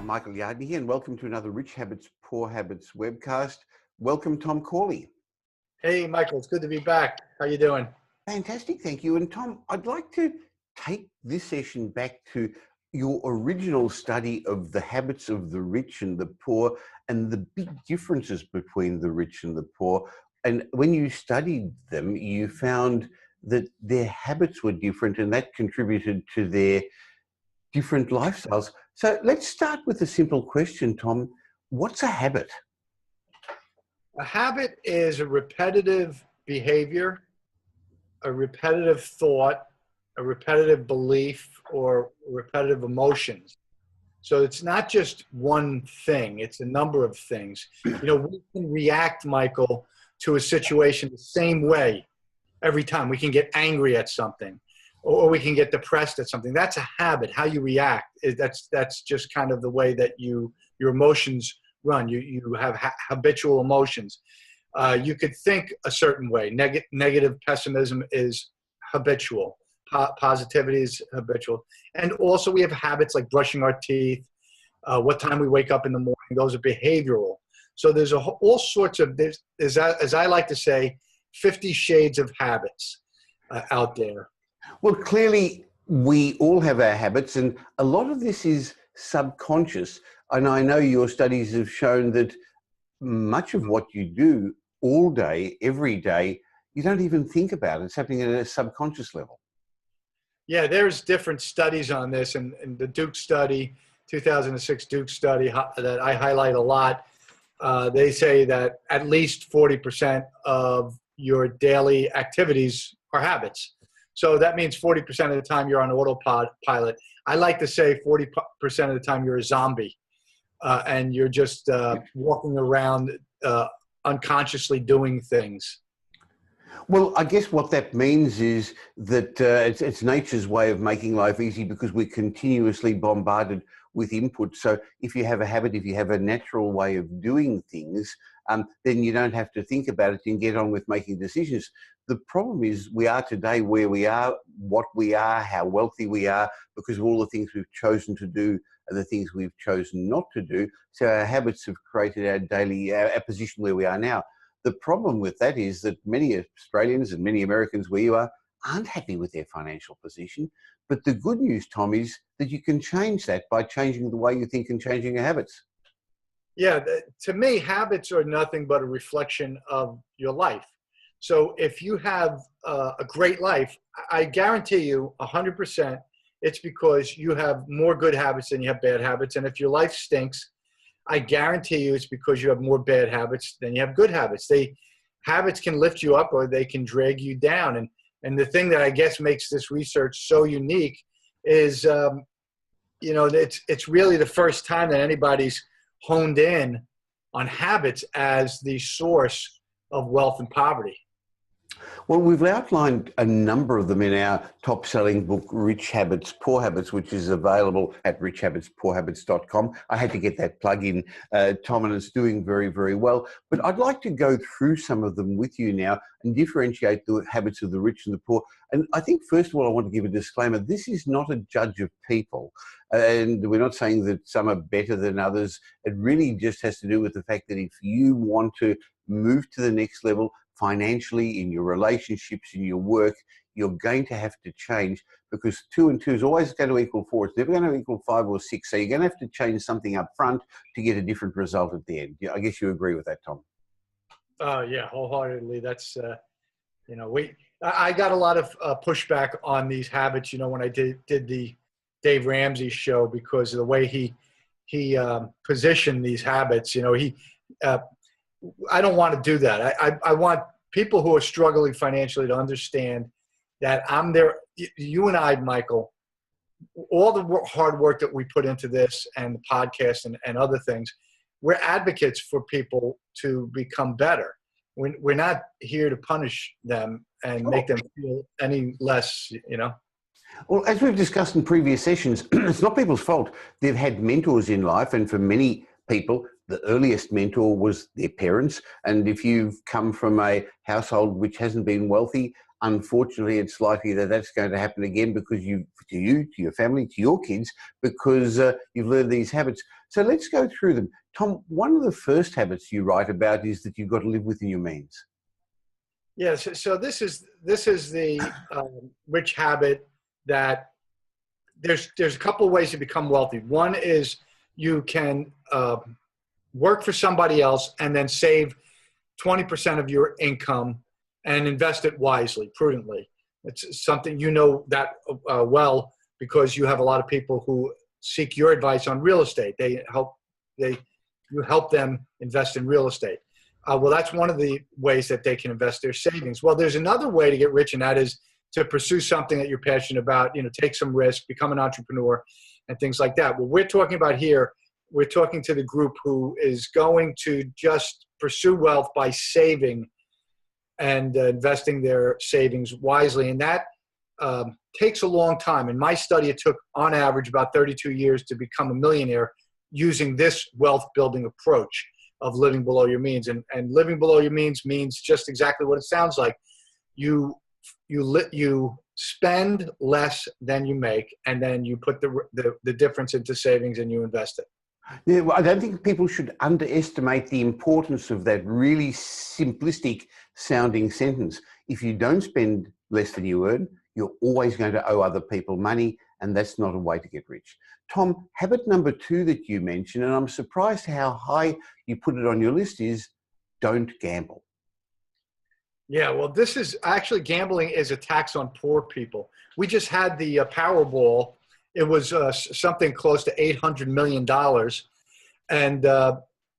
Michael Yardney here, and welcome to another Rich Habits, Poor Habits webcast. Welcome, Tom Corley. Hey, Michael, it's good to be back. How you doing? Fantastic, thank you. And Tom, I'd like to take this session back to your original study of the habits of the rich and the poor and the big differences between the rich and the poor. And when you studied them, you found that their habits were different and that contributed to their different lifestyles. So let's start with a simple question, Tom. What's a habit? A habit is a repetitive behavior, a repetitive thought, a repetitive belief, or repetitive emotions. So it's not just one thing, it's a number of things. You know, we can react, Michael, to a situation the same way every time. We can get angry at something, or we can get depressed at something. That's a habit. How you react, that's just kind of the way that your emotions run. You have habitual emotions. You could think a certain way. Negative pessimism is habitual. Positivity is habitual. And also we have habits like brushing our teeth, what time we wake up in the morning. Those are behavioral. So there's all sorts of, as I like to say, 50 shades of habits out there. Well, clearly we all have our habits, and a lot of this is subconscious. And I know your studies have shown that much of what you do all day, every day, you don't even think about it. It's happening at a subconscious level. Yeah, there's different studies on this, and the Duke study, 2006 Duke study that I highlight a lot, they say that at least 40% of your daily activities are habits. So that means 40% of the time you're on autopilot. I like to say 40% of the time you're a zombie, and you're just walking around unconsciously doing things. Well, I guess what that means is that it's nature's way of making life easy because we're continuously bombarded with input. So if you have a habit, if you have a natural way of doing things, then you don't have to think about it. You can get on with making decisions. The problem is we are today where we are, what we are, how wealthy we are, because of all the things we've chosen to do and the things we've chosen not to do. So our habits have created our position where we are now. The problem with that is that many Australians and many Americans where you are aren't happy with their financial position. But the good news, Tom, is that you can change that by changing the way you think and changing your habits. Yeah, to me, habits are nothing but a reflection of your life. So if you have a great life, I guarantee you 100% it's because you have more good habits than you have bad habits. And if your life stinks, I guarantee you it's because you have more bad habits than you have good habits. Habits can lift you up or they can drag you down. And the thing that I guess makes this research so unique is, it's really the first time that anybody's honed in on habits as the source of wealth and poverty. Well, we've outlined a number of them in our top-selling book, Rich Habits, Poor Habits, which is available at richhabitspoorhabits.com. I had to get that plug in, Tom, and it's doing very, very well. But I'd like to go through some of them with you now and differentiate the habits of the rich and the poor. And I think, first of all, I want to give a disclaimer. This is not a judge of people. And we're not saying that some are better than others. It really just has to do with the fact that if you want to move to the next level, financially, in your relationships, in your work, you're going to have to change because 2 and 2 is always going to equal 4. It's never going to equal 5 or 6. So you're going to have to change something up front to get a different result at the end. I guess you agree with that, Tom. Yeah, wholeheartedly. That's, I got a lot of pushback on these habits, when I did the Dave Ramsey show because of the way he positioned these habits. I don't want to do that. I want people who are struggling financially to understand that I'm there. You and I, Michael, all the hard work that we put into this and the podcast and other things, we're advocates for people to become better. We're not here to punish them and make them feel any less, Well, as we've discussed in previous sessions, it's not people's fault. They've had mentors in life, and for many people, the earliest mentor was their parents. And if you've come from a household which hasn't been wealthy, unfortunately, it's likely that that's going to happen again because to your family, to your kids, because you've learned these habits. So let's go through them. Tom, one of the first habits you write about is that you've got to live within your means. Yes. So this is the rich habit that there's a couple of ways to become wealthy. One is you can work for somebody else and then save 20% of your income and invest it wisely, prudently. It's something you know that well because you have a lot of people who seek your advice on real estate. You help them invest in real estate. Well, that's one of the ways that they can invest their savings. Well, there's another way to get rich, and that is to pursue something that you're passionate about, take some risk, become an entrepreneur, and things like that. What we're talking about here, we're talking to the group who is going to just pursue wealth by saving and investing their savings wisely. And that takes a long time. In my study, it took, on average, about 32 years to become a millionaire using this wealth building approach of living below your means. And living below your means just exactly what it sounds like. You spend less than you make, and then you put the difference into savings and you invest it. Yeah, well, I don't think people should underestimate the importance of that really simplistic sounding sentence. If you don't spend less than you earn, you're always going to owe other people money, and that's not a way to get rich. Tom, habit number 2 that you mentioned, and I'm surprised how high you put it on your list, is don't gamble. Yeah, well, this is actually, gambling is a tax on poor people. We just had the Powerball. It was something close to $800 million. And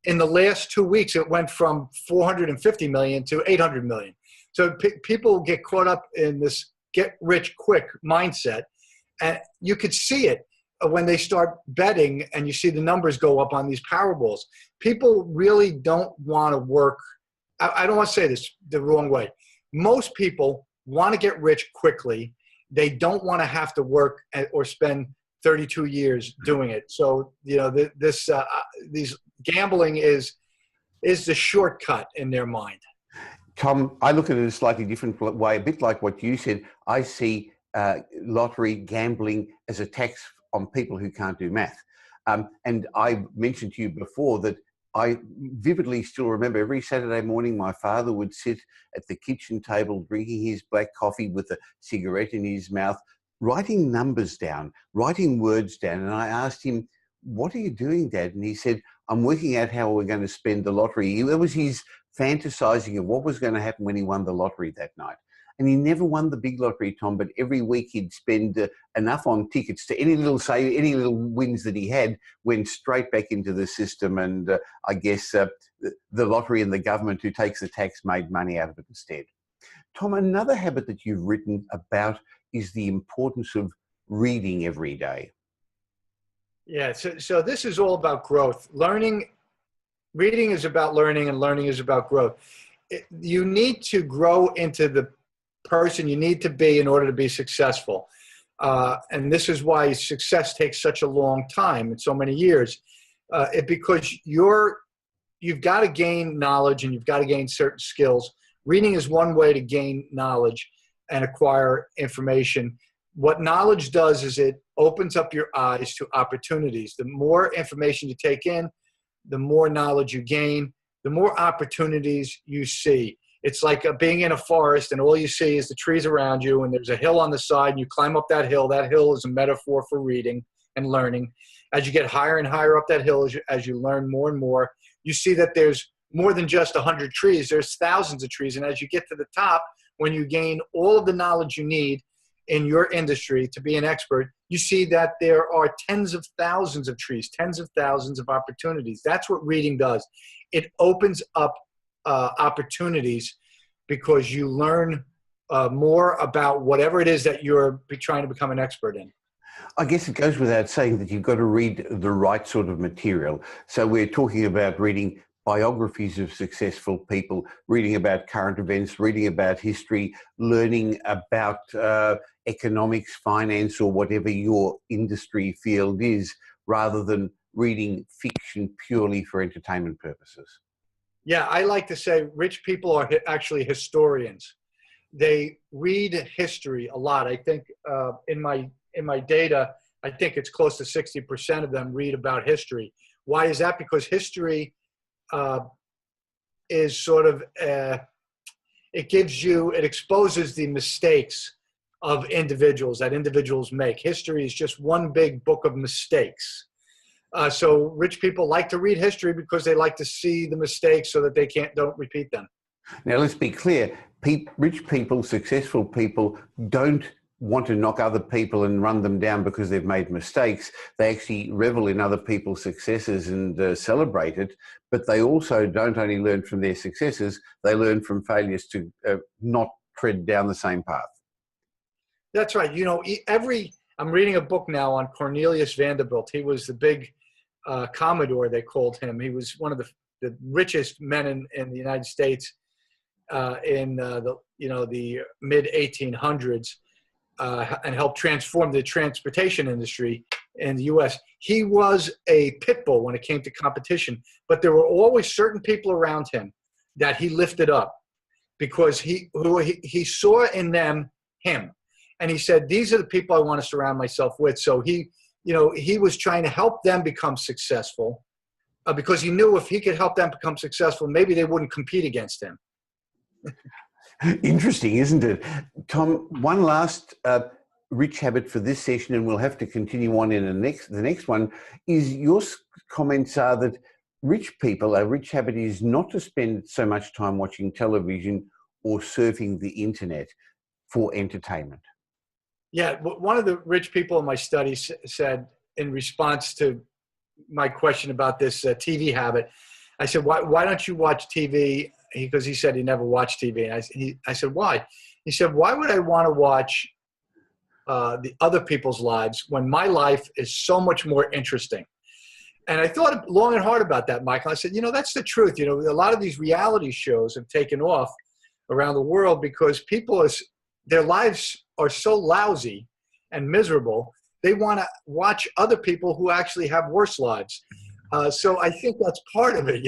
in the last 2 weeks, it went from $450 million to $800 million. So people get caught up in this get rich quick mindset. And you could see it when they start betting and you see the numbers go up on these Powerballs. People really don't want to work. I don't want to say this the wrong way. Most people want to get rich quickly. They don't want to have to work or spend 32 years doing it. So, these gambling is the shortcut in their mind. Tom, I look at it in a slightly different way, a bit like what you said. I see lottery gambling as a tax on people who can't do math. And I mentioned to you before that I vividly still remember every Saturday morning my father would sit at the kitchen table drinking his black coffee with a cigarette in his mouth, writing numbers down, writing words down. And I asked him, "What are you doing, Dad?" And he said, "I'm working out how we're going to spend the lottery." That was his fantasizing of what was going to happen when he won the lottery that night. And he never won the big lottery, Tom, but every week he'd spend enough on tickets to any little wins that he had went straight back into the system. And I guess the lottery and the government who takes the tax made money out of it instead. Tom, another habit that you've written about is the importance of reading every day. Yeah, so this is all about growth. Reading is about learning, and learning is about growth. You need to grow into the person you need to be in order to be successful. And this is why success takes such a long time and so many years. Because you've got to gain knowledge and you've got to gain certain skills. Reading is one way to gain knowledge and acquire information. What knowledge does is it opens up your eyes to opportunities. The more information you take in, the more knowledge you gain, the more opportunities you see. It's like being in a forest and all you see is the trees around you and there's a hill on the side and you climb up that hill. That hill is a metaphor for reading and learning. As you get higher and higher up that hill, as you learn more and more, you see that there's more than just 100 trees. There's thousands of trees. And as you get to the top, when you gain all of the knowledge you need in your industry to be an expert, you see that there are tens of thousands of trees, tens of thousands of opportunities. That's what reading does. It opens up opportunities because you learn more about whatever it is that you're trying to become an expert in. I guess it goes without saying that you've got to read the right sort of material. So we're talking about reading biographies of successful people, reading about current events, reading about history, learning about economics, finance, or whatever your industry field is, rather than reading fiction purely for entertainment purposes. Yeah, I like to say rich people are actually historians. they read history a lot. I think in my data, I think it's close to 60% of them read about history. Why is that? Because history is sort of it exposes the mistakes of individuals that individuals make. History is just one big book of mistakes. So rich people like to read history because they like to see the mistakes so that they don't repeat them. Now, let's be clear. Rich people, successful people don't want to knock other people and run them down because they've made mistakes. They actually revel in other people's successes and celebrate it, but they also don't only learn from their successes, they learn from failures to not tread down the same path. That's right. You know, I'm reading a book now on Cornelius Vanderbilt. He was the big Commodore, they called him. He was one of the richest men in the United States in the mid 1800s. And helped transform the transportation industry in the U.S. He was a pit bull when it came to competition, but there were always certain people around him that he lifted up because he saw in them him, and he said, "These are the people I want to surround myself with." So he was trying to help them become successful because he knew if he could help them become successful, maybe they wouldn't compete against him. Interesting, isn't it? Tom, one last rich habit for this session, and we'll have to continue on in the next one, is your comments are that a rich habit is not to spend so much time watching television or surfing the internet for entertainment. Yeah, one of the rich people in my study said in response to my question about this TV habit, I said, why don't you watch TV? Because he said he never watched TV. I said, why? He said, why would I want to watch the other people's lives when my life is so much more interesting? And I thought long and hard about that, Michael. I said, that's the truth. A lot of these reality shows have taken off around the world because their lives are so lousy and miserable. They want to watch other people who actually have worse lives. So I think that's part of it,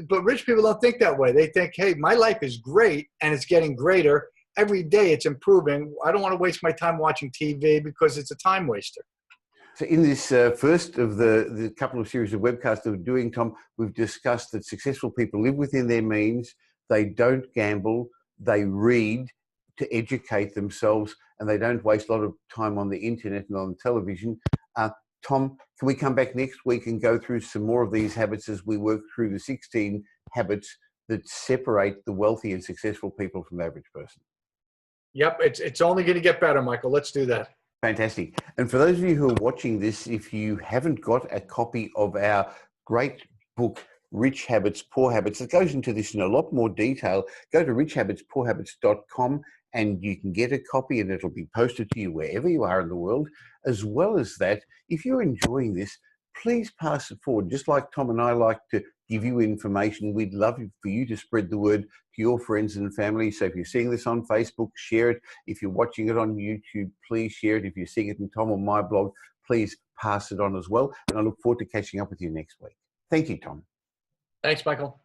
but rich people don't think that way. They think, hey, my life is great and it's getting greater. Every day it's improving. I don't want to waste my time watching TV because it's a time waster. So in this first of the couple of series of webcasts that we're doing, Tom, we've discussed that successful people live within their means. They don't gamble. They read to educate themselves, and they don't waste a lot of time on the internet and on television. Tom, can we come back next week and go through some more of these habits as we work through the 16 habits that separate the wealthy and successful people from the average person? Yep, it's only going to get better, Michael. Let's do that. Fantastic. And for those of you who are watching this, if you haven't got a copy of our great book, Rich Habits, Poor Habits, it goes into this in a lot more detail. Go to richhabitspoorhabits.com and you can get a copy, and it'll be posted to you wherever you are in the world. As well as that, if you're enjoying this, please pass it forward. Just like Tom and I like to give you information, we'd love for you to spread the word to your friends and family. So if you're seeing this on Facebook, share it. If you're watching it on YouTube, please share it. If you're seeing it in Tom or my blog, please pass it on as well. And I look forward to catching up with you next week. Thank you, Tom. Thanks, Michael.